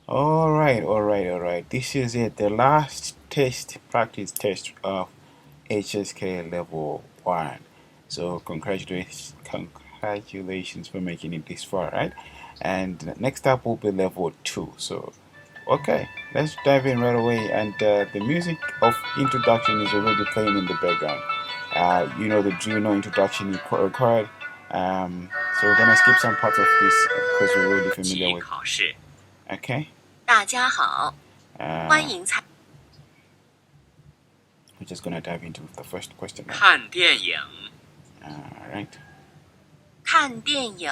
All right. This is it, the last practice test of HSK level 1. So congratulations for making it this far, right? And next up will be level 2. So, okay, let's dive in right away. And the music of introduction is already playing in the background. You know the drill, no introduction required. So we're gonna skip some parts of this because we're already familiar with. Okay. 大家好，欢迎参 We're just gonna dive into the first question. 看电影 Alright. 看电影。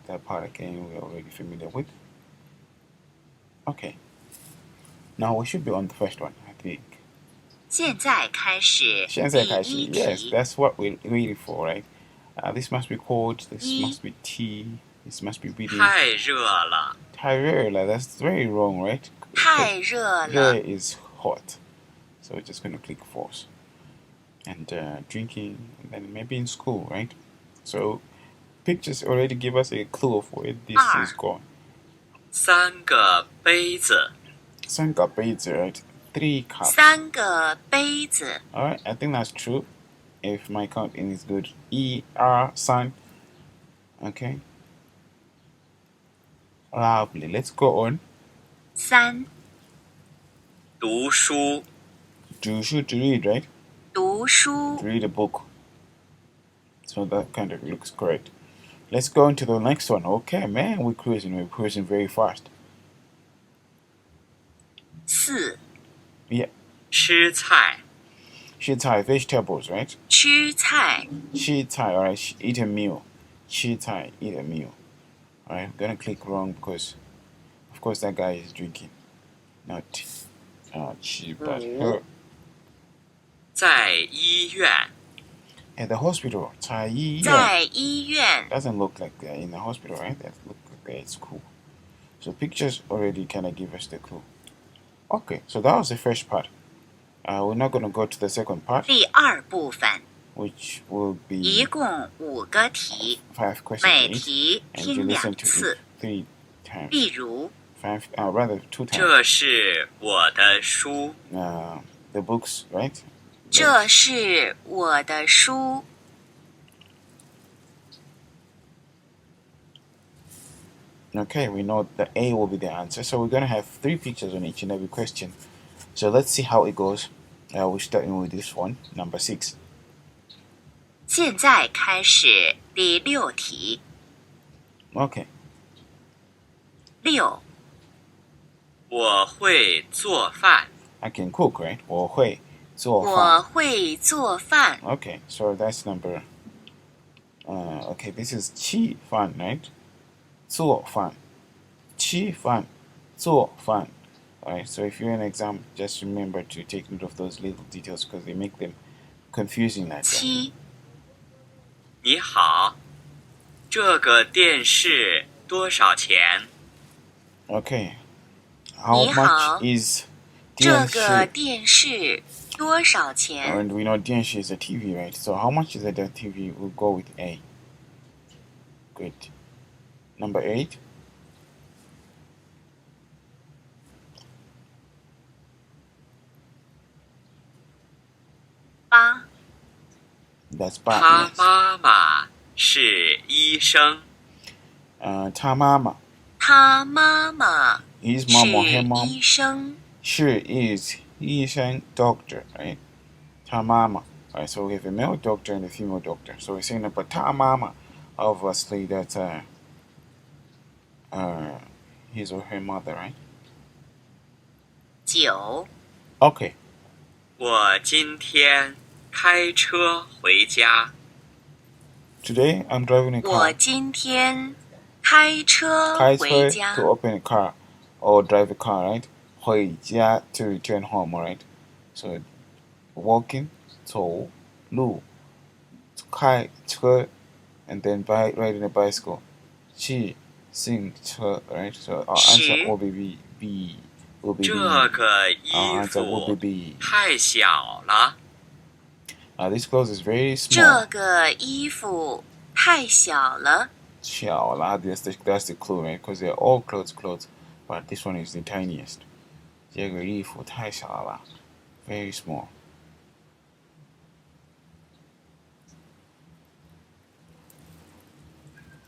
That part again we're already familiar with. Okay. Now we should be on the first one, I think. 现在开始现在开始. 第一 Yes, 题。 that's what we're waiting for, right? This must be cold, this must be tea, this must be reading. 太热了 That's very wrong, right? 太热 There 了， is hot. So we're just gonna click false. And drinking, and then maybe in school, right? So pictures already give us a clue of where this is going. 3个杯子 3个杯子, right? 3 cups. 3个杯子。 Alright, I think that's true. If my counting is good. ER, sun. Okay. Lovely. Let's go on. 3. 读书 To read, right? 读书 To read a book. So that kind of looks correct. Let's go on to the next one. Okay, man, we're cruising very fast. 4. Yeah. 吃菜 吃菜, vegetables, right? 吃菜 吃菜, alright, eat a meal. 吃菜, eat a meal. Alright, I'm gonna click wrong because, of course, that guy is drinking. Not she, but her. 在医院 At the hospital. 在医院在医院。 Doesn't look like they're in the hospital, right? That look like it's cool. So pictures already kind of give us the clue. Okay, so that was the first part. We're not gonna go to the second part, 第二部分 which will 一 be 共5个题， 5 questions 每 each, 题 and you 听 listen 2 to 次 it 3 times. 例如 Rather 2 times. 这是我的书 The books, right? 这是我的书。 Okay, we know the A will be the answer. So we're gonna have 3 pictures on each and every question. So let's see how it goes. We're starting with this one, number 6. 现在开始第6题。 Okay. 6. 我会做饭 I can cook, right? 我会做饭.我会做饭。 Okay, so that's number. Okay, this is 吃饭, right? 做饭. 吃饭,做饭. Alright, so if you're in an exam, just remember to take note of those little details because they make them confusing like that. 7. 你好这个电视多少钱 Okay. How 你好 much is 这电个视? 电视多少钱？ And we know 电视 is a TV, right? So how much is it the TV? We'll go with A. Good. Number 8. 8. That's 他 bad. Yes. 妈妈是医生 他妈妈. 他妈妈 His 是 mom or her mom. 医生。 She is 医生 doctor, right? 他妈妈. Alright, so we have a male doctor and a female doctor. So we're saying about 他妈妈, obviously that's his or her mother, right? 9. Okay. 我今天开车回家 Today I'm driving a 我 car. 今天开车开回 车 家 to。 open a car or drive a car, right? 回家 to return home, right? So walking, 走路开车 and then riding a bicycle. 骑自行车 right? So our answer 10 will be B. Will be 这 B. 个衣 Our answer will 服 be B. 太小了 This clothes is very 这 small. 个衣服太小了。小啦, that's the clue, right? Because they're all clothes, but this one is the tiniest. 这个衣服太小了 very small.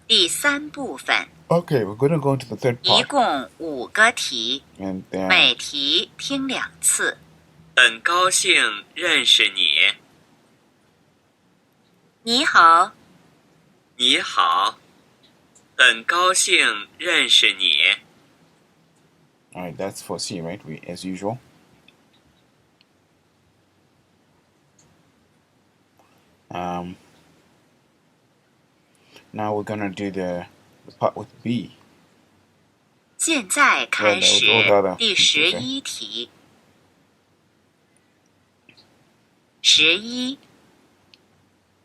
第三部分 Okay, we're going to go into the third 一 part. 共5个题， And 每题听2次。很高兴认识你。你好，你好，很高兴认识你。alright, that's for C, right? We, as usual. Now we're gonna do the part with B. 现在开始 Well, 第11题。11，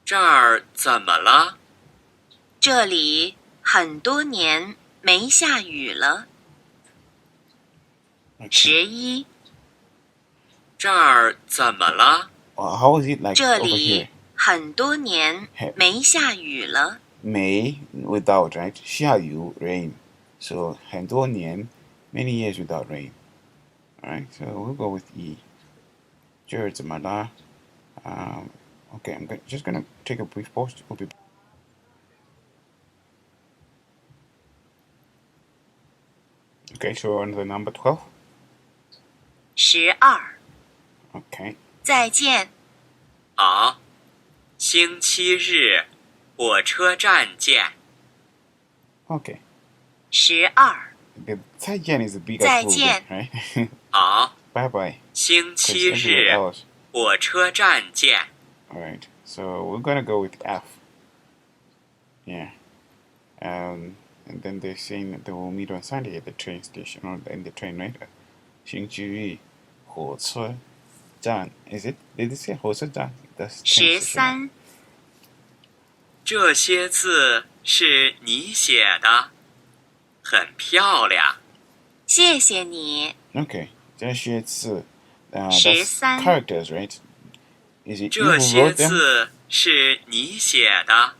这儿怎么了？这里很多年没下雨了。Okay. 11，这儿怎么了？ How is it like 这 over 里 here? 很多年没下雨了。 May without, right? 下雨 rain. So 很多年 many years without rain. Alright, so we'll go with E. 这儿怎么了? Okay, I'm just gonna take a brief pause. We'll be Okay, so we're on the number 12. 12， Okay. 再见。好，星期日火车站见。 Okay. 12， The 再见 is a big 再 approval, 见。 right? 好， Bye bye. 星 Because 期 everywhere 日 else. 火车站见。 Alright, so we're gonna go with F. Yeah. And then they're saying that they will meet on Sunday at the train station or in the train, right? 星期日火车站 Is it? Did it say 火车站? That's train station. 13，这些字是你写的，很漂亮。谢谢你。 Okay. 这些字 that's 13 characters, right? Is it you 这 who 些 wrote them? 字是你写的，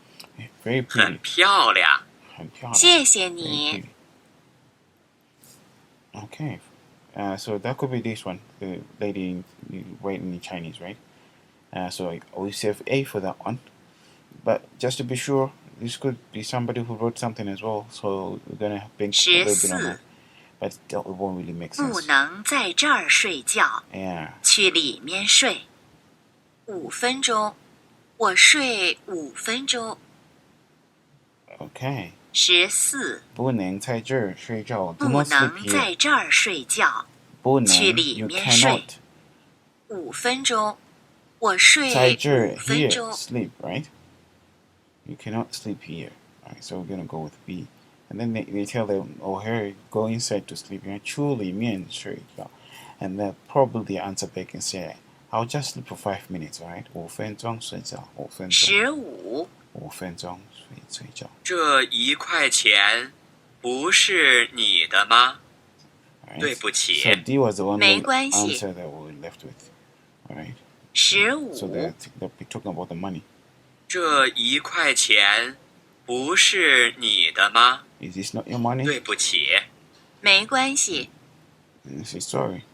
Very 很 pretty. 漂亮。很漂亮。谢谢 Very 你。 pretty. Okay. So that could be this one, the lady writing in Chinese, right? So we save A for that one. But just to be sure, this could be somebody who wrote something as well. So we're gonna think a little bit on 14 that. But it won't really make 不 sense. 能在这儿睡觉， Yeah. 去里面睡。5分钟，我睡5分钟。 Okay. 14不能在这儿睡觉. Do 不 not sleep 能 here. 在这儿睡觉，不能去里 You 面睡。 cannot. 5分钟，我睡在这儿5分 here 钟。 sleep, right? You cannot sleep here. Alright, so we're gonna go with B. And then they tell them, oh, here, go inside to sleep. 去里面睡觉. And then probably the answer they can say, I'll just sleep for 5 minutes, alright? 5分钟睡觉. 5分钟. 155分钟睡觉. 这1块钱不是你的吗？ Alright? 对不起。 So D was the one 没关系。 answer that we were left with. Alright? So 15 they'll be talking about the money. 这1块钱不是你的吗？ Is this not your money? 对不起。没关系。 And say sorry.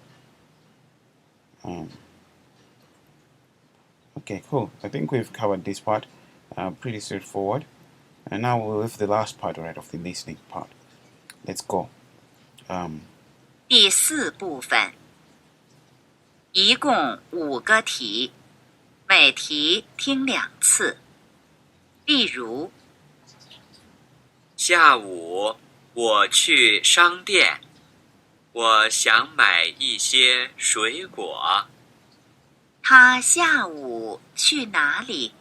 Okay, cool. I think we've covered this part. Pretty straightforward. And now we'll have the last part, right, of the listening part. Let's go. 第4部分，一共5个题，每题听2次。例如，下午我去商店，我想买一些水果。他下午去哪里？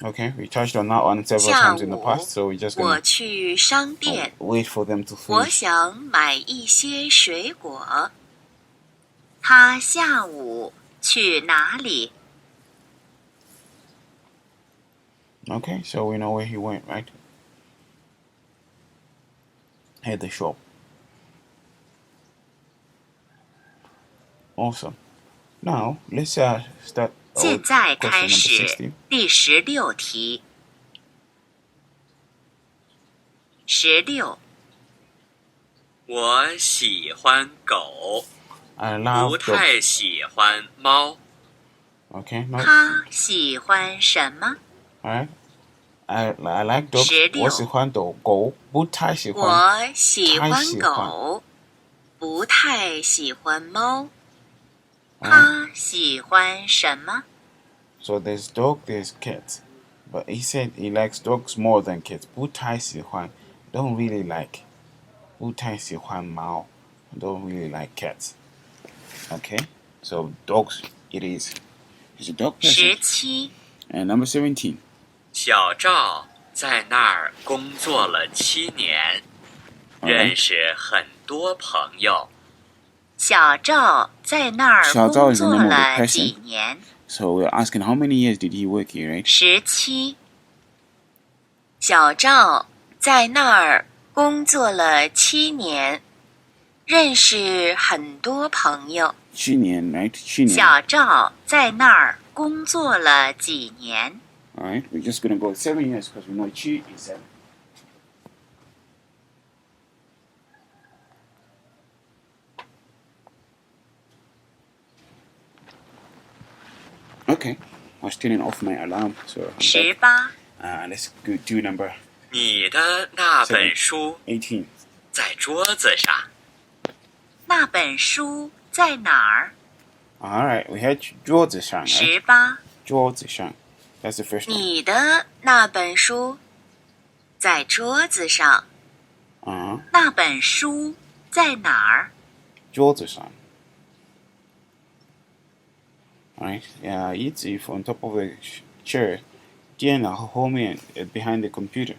Okay, we touched on that one several 下 times in the 午 past, so we're just 我 gonna 去商店， wait for them to 我 finish. 想买一些水果。他下午去哪里？ Okay, so we know where he went, right? At the shop. Awesome. Now, let's start 现在 question 开 number 始 16. 第16题。16. 我喜欢狗， I 不 love 太 dogs. 喜欢猫。 Okay, no. 他喜欢什么？ Alright. I like dogs. 16我喜欢狗，不太喜欢。我喜欢太喜欢。狗，不太喜欢猫。 Alright. 他喜欢什么？ So there's dog, there's cat. But he said he likes dogs more than cats. 不太喜欢. Don't really like. 不太喜欢猫. Don't really like cats. Okay? So dogs it is. He's a dog person. 17. And number 17. 小赵在那儿工作了7年， Alright. 认识很多朋友。小赵在那儿小赵工 is the 作 name of the 了 person. 几年？ So we're asking how many years did he work here, right? 17. 小赵在那儿工作了7年，认识很多朋友。7年, right? 7年. 小赵在那儿工作了几年？ Alright, we're just gonna go 7 years because we know chi is 7. Okay, I was turning off my alarm, so I'm back. 18. Let's go do number 你的那本书 18. 在桌子上。那本书在哪儿？ Alright, we had 桌子上, right? 18. 桌子上. That's the first one. 你的那本书在桌子上。 Uh-huh. 那本书在哪儿？桌子上. Alright, it's if on top of the chair, 电脑后面 behind the computer.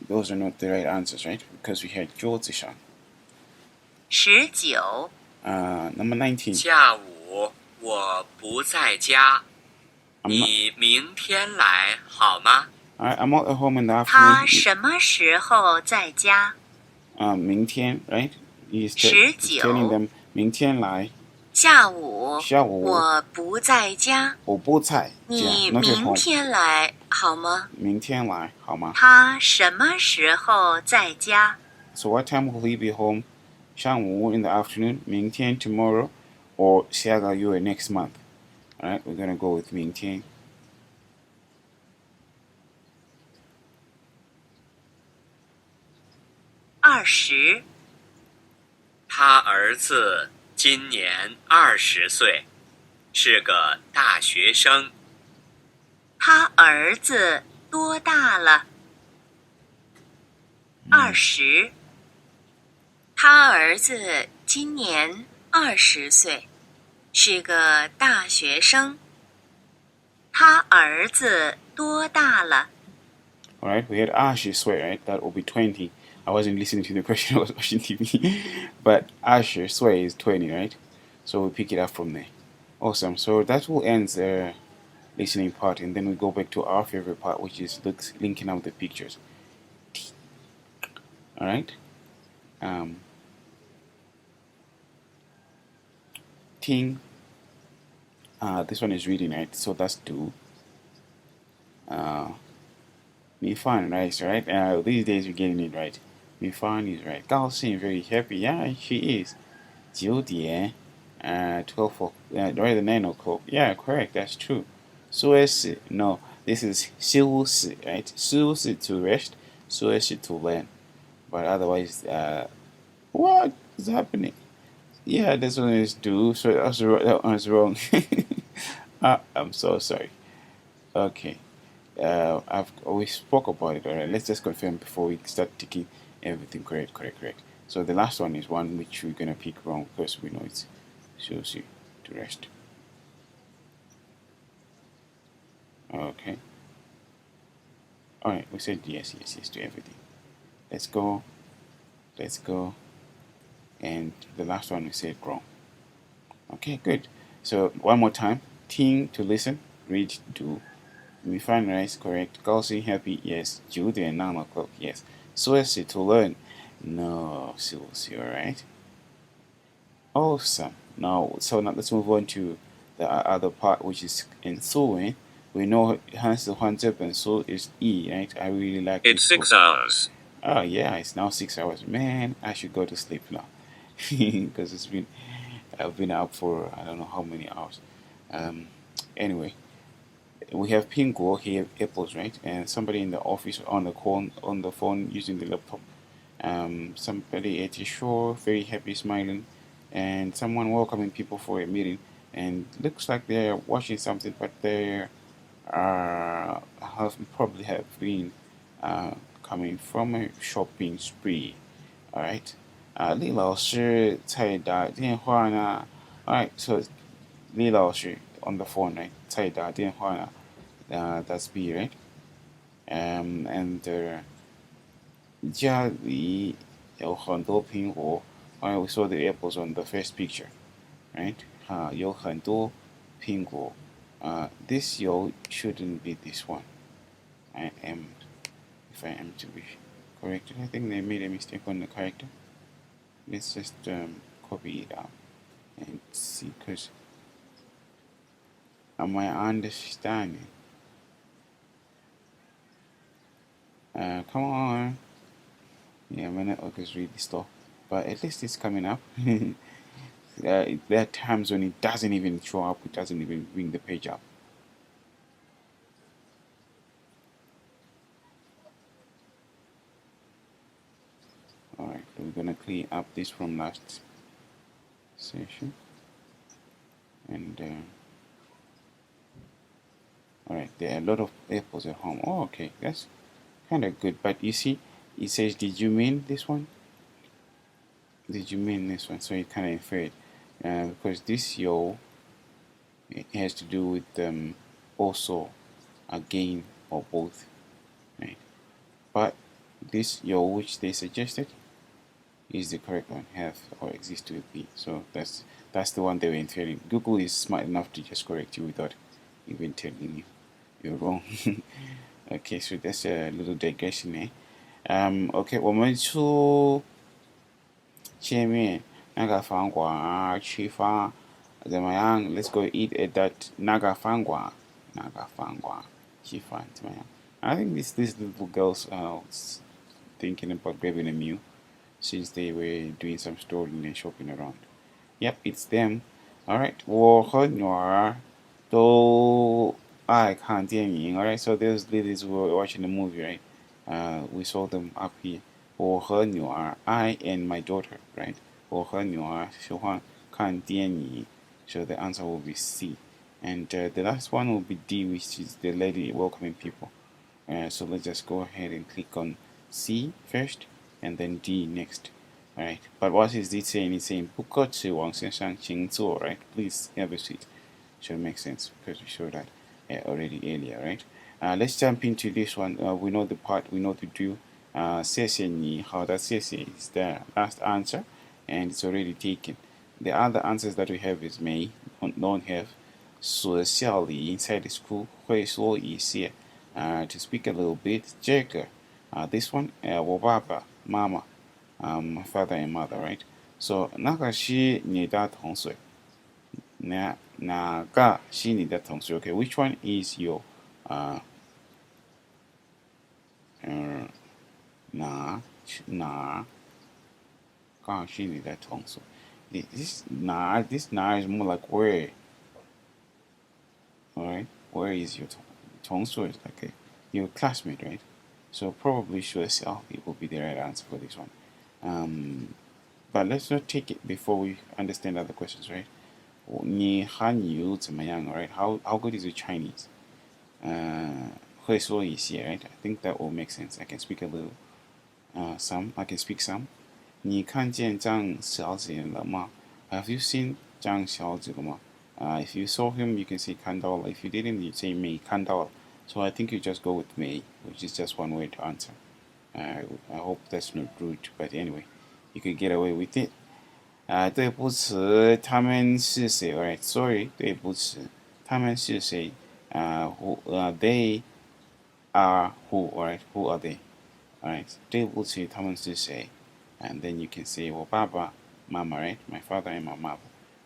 Those are not the right answers, right? Because we had 桌子上. 19. Number 19. 下午我不在家， I'm not, 你明天来好吗？ I'm not at home in the 他 afternoon. 什么时候在家？明天, right? He's 19 telling them 明天来。下午下午我不在家，我不在家你 not at 明 home. 天来好吗？明天来好吗？他什么时候在家？ So what time will he be home? 上午 in the afternoon, 明天 tomorrow, or 下个月 next month. Alright, we're gonna go with 明天. 20. 他儿子今年20岁，是个大学生。他儿子多大了？20. 他儿子今年20岁，是个大学生。他儿子多大了？ Alright, we had 20 岁, right? That will be 20. I wasn't listening to the question, I was watching TV. But 20岁 is 20, right? So we pick it up from there. Awesome. So that will end the listening part, and then we go back to our favorite part, which is linking up the pictures. Alright? Ting. This one is reading, right? So that's do. Me fun, right? Right? These days you're getting it right. Me fun is right. Gao seems very happy. Yeah, she is. 9点, 12 o'clock, rather 9 o'clock. Yeah, correct. That's true. 说是 no. This is 休息, right? 休息 to rest. 说是 to learn. But otherwise, what is happening? Yeah, this one is do. So that one's wrong. I'm so sorry. Okay. We spoke about it already. Let's just confirm before we start ticking everything correct. So the last one is one which we're gonna pick wrong because we know it's shows you to rest. Okay. Alright, we said yes to everything. Let's go. And the last one we said wrong. Okay, good. So one more time. Ting to listen, read, do. We find right, correct. Gaussy, happy, yes. 9点 9 o'clock, yes. Suesi to learn. No, seriously, alright. Awesome. Now let's move on to the other part, which is in Suwen. We know Hans the Juan Zep and Su is E, right? I really like It's this 6 book. hours. Oh yeah, it's now 6 hours. Man, I should go to sleep now because I've been up for I don't know how many hours. Um, anyway, we have Pingo here, apples, right? And somebody in the office on the phone using the laptop. Somebody at the shore, very happy, smiling, and someone welcoming people for a meeting. And looks like they're watching something, but they have probably have been uh, coming from a shopping spree. All right. 李老师在打电话呢。Alright, so 李老师 on the phone, right? 在打电话呢. That's B, right? And 家里有很多苹果. Alright, we saw the apples on the first picture, right? 有很多苹果. This yo shouldn't be this one. I am, if I am to be corrected, I think they made a mistake on the character. Let's just copy it out and see, because am I understanding? Come on. Yeah, my network is really slow, but at least it's coming up. There are times when it doesn't even show up, it doesn't even bring the page up. Alright, we're gonna clean up this from last session. And alright, there are a lot of apples at home. Oh, okay, that's kind of good. But you see, it says, did you mean this one? Did you mean this one? So it kind of inferred. Because this yo, it has to do with also, again, or both, right? But this yo, which they suggested, is the correct one, have or exist with B. So that's the one they were inferring. Google is smart enough to just correct you without even telling you you're wrong. Okay, so that's a little digression, eh? Okay, 我们出见面那个饭馆吃饭怎么样 Let's go eat at that 那个饭馆吃饭怎么样 I think these little girls are thinking about grabbing a meal since they were doing some strolling and shopping around. Yep, it's them. Alright, 我和女儿都爱看电影. Alright, so those ladies were watching the movie, right? We saw them up here. 我和女儿, I and my daughter, right? 我和女儿喜欢看电影. So the answer will be C. And the last one will be D, which is the lady welcoming people. So let's just go ahead and click on C first and then D next. Alright, but what is it saying? It's saying 不可指望先生请坐, right? Please have a seat. Should make sense because we showed that already earlier, right? Let's jump into this one. We know the part, we know the drill. 谢谢你好的谢谢 is the last answer and it's already taken. The other answers that we have is may, don't have. 学校里 inside the school 会说一些 to speak a little bit. 这个 this one 我爸爸妈妈 my father and mother, right? So 那个是你的同学哪个是你的同学 Okay, which one is your 哪个是你的同学 this 哪 this 哪 is more like where. Alright, where is your 同学 is like your classmate, right? So probably sure self it will be the right answer for this one. But let's not take it before we understand other questions, right? 你汉语怎么样, right? How good is your Chinese? 会说一些, right? I think that will make sense. I can speak a little. Some. I can speak some. 你看见张小姐了吗? Have you seen 张小姐了吗? If you saw him, you can say 看到了. If you didn't, you say 没看到了. So I think you just go with 没, which is just one way to answer. I hope that's not rude, but anyway, you could get away with it. 对不起，他们是谁? Alright, sorry, 对不起，他们是谁? They are who? Alright, who are they? Alright, 对不起，他们是谁? And then you can say 我爸爸妈妈, right? My father and my mother.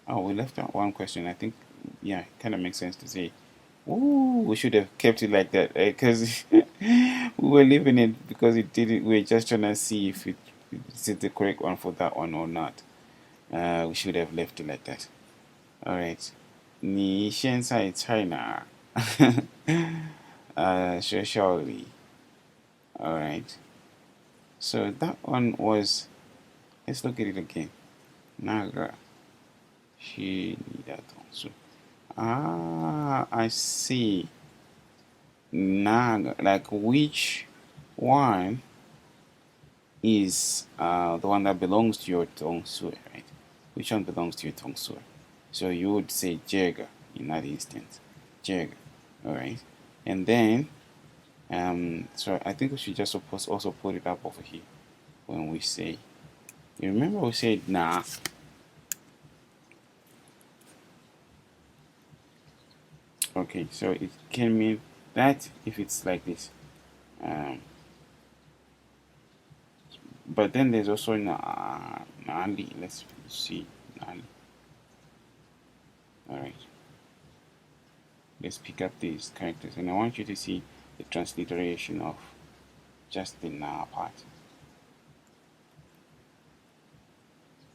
Oh, we left out one question. I think, yeah, it kind of makes sense to say, ooh, we should have kept it like that, right? Because We were leaving it because it didn't. We were just trying to see if is it the correct one for that one or not. We should have left it like that. All right. 你现在在哪儿？学校里。All right. So that one was. Let's look at it again. 那个是你的同事。Ah, I see. 那个 like which one is the one that belongs to your 同事, right? Which one belongs to your 同事? So you would say Jagger in that instance. Jagger. All right. And then, so I think we should just also put it up over here when we say. You remember we said nah. Okay, so it can mean that if it's like this. But then there's also nali. Let's see nali. All right. Let's pick up these characters, and I want you to see the transliteration of just the na part.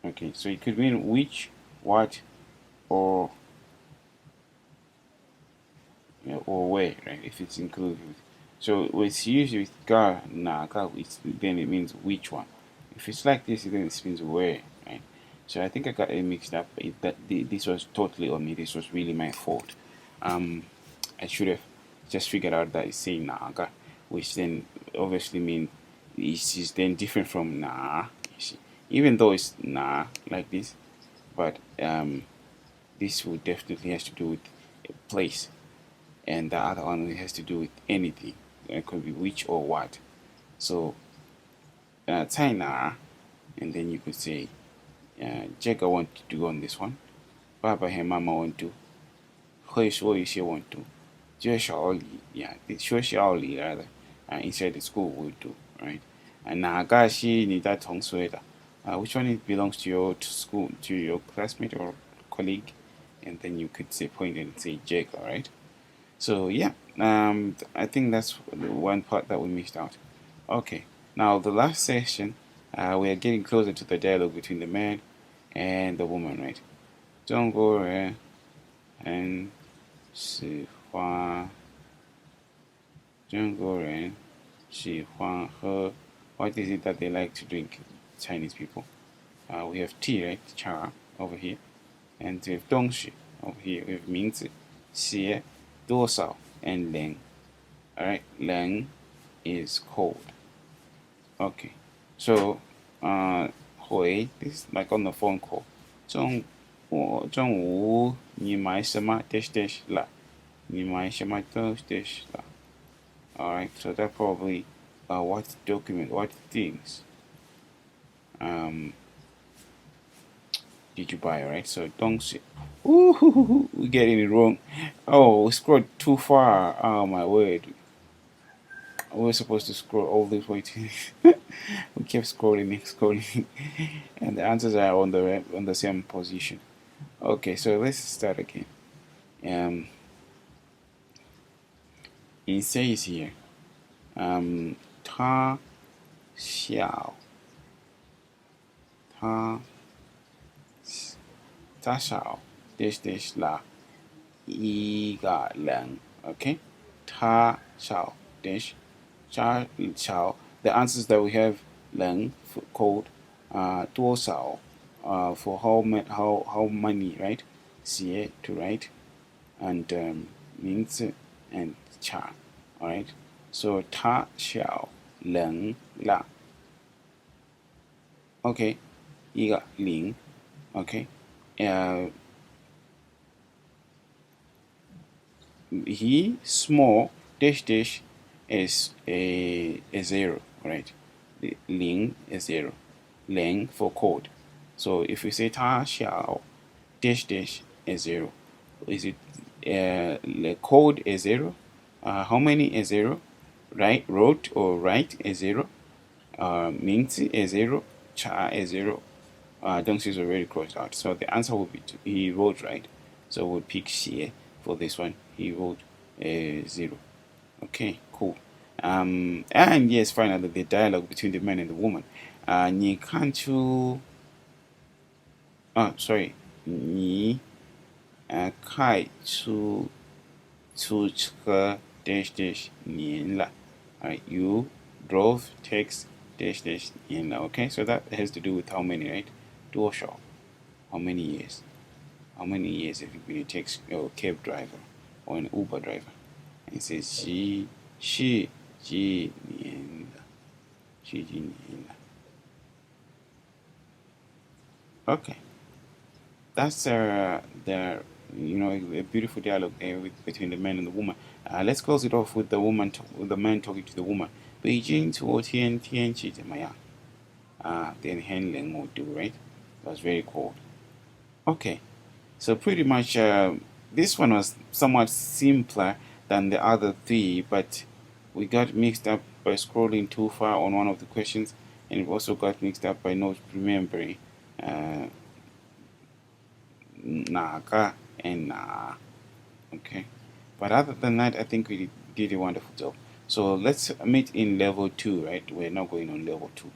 Okay, so it could mean which, what, or where, right? If it's included. So it's usually with ga na ga, then it means which one. If it's like this, then it means where, right? So I think I got it mixed up. This was totally on me. This was really my fault. I should have just figured out that it's saying naga, which then obviously means is then different from na. You see, even though it's na like this, but this will definitely has to do with a place, and the other one has to do with anything. It could be which or what. So China, and then you could say Jagger want to go on this one, Baba and Mama want to, 会说一些 want to. 学校里, yeah, 学校里 rather, inside the school would do, right? And 哪个是你的同学的? Which one it belongs to your school, to your classmate or colleague? And then you could say point and say Jake, all right? So yeah, I think that's the one part that we missed out. Okay, now the last session, we are getting closer to the dialogue between the man and the woman, right? 中国人很喜欢中国人喜欢喝 what is it that they like to drink, Chinese people? We have tea, right? Cha over here. And we have 东西 over here. We have 名字写多少 and 人. Alright, 人 is cold. Okay, so 回 this is like on the phone call. 中午你买什么 dash dash 了？你买什么 dash dash 了？ Alright, so that probably what document, what things did you buy, right? So 东西 Ooh, we're getting it wrong. Oh, we scrolled too far. Oh my word. We were supposed to scroll all this way to we kept scrolling and scrolling and the answers are on the same position. Okay, so let's start again. It says here, 他小dash dash 了一个人 okay 他小 dash 他小 the answers that we have 人 for code 多少 for how many, right? 写 to write, and 名字 and 查 alright, so 他小人了 okay 一个零 okay he small dash dash is a zero, right? Ling is zero. Ling for code. So if we say 他小 dash dash is zero, is it the code is zero? How many is zero? Right, wrote or write is zero. 名字 is zero. Cha is zero. Dong is already crossed out. So the answer will be he wrote right. So we'll pick xie for this one. He wrote 0. Okay, cool. And yes, finally, the dialogue between the man and the woman. 你看出 sorry, 你开出车 dash dash 年了. Alright, you drove takes dash dash 年了. Okay, so that has to do with how many, right? 多少 how many years? How many years have you been a taxi or cab driver or an Uber driver? And it says 几年了. 几年了. Okay, that's the a beautiful dialogue there between the man and the woman. Let's close it off with with the man talking to the woman. 北京昨天天气怎么样? Then Henling would do, right? It was very cold. Okay, so pretty much this one was somewhat simpler than the other three, but we got mixed up by scrolling too far on one of the questions, and we also got mixed up by not remembering naga and na. Okay, but other than that, I think we did a wonderful job. So let's meet in level 2, right? We're not going on level 2.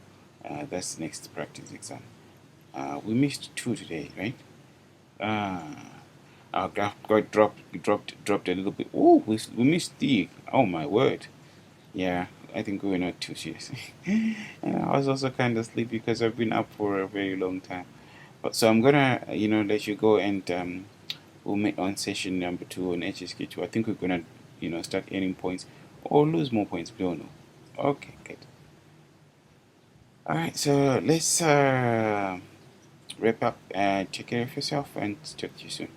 That's next practice exam. We missed 2 today, right? Our graph got dropped a little bit. Oh, we missed D. Oh my word. Yeah, I think we were not too serious. And I was also kind of sleepy because I've been up for a very long time. But so I'm gonna, let you go, and we'll meet on session number 2 on HSK 2. I think we're gonna, start earning points or lose more points. We don't know. Okay, good. All right, so let's wrap up. Take care of yourself and talk to you soon.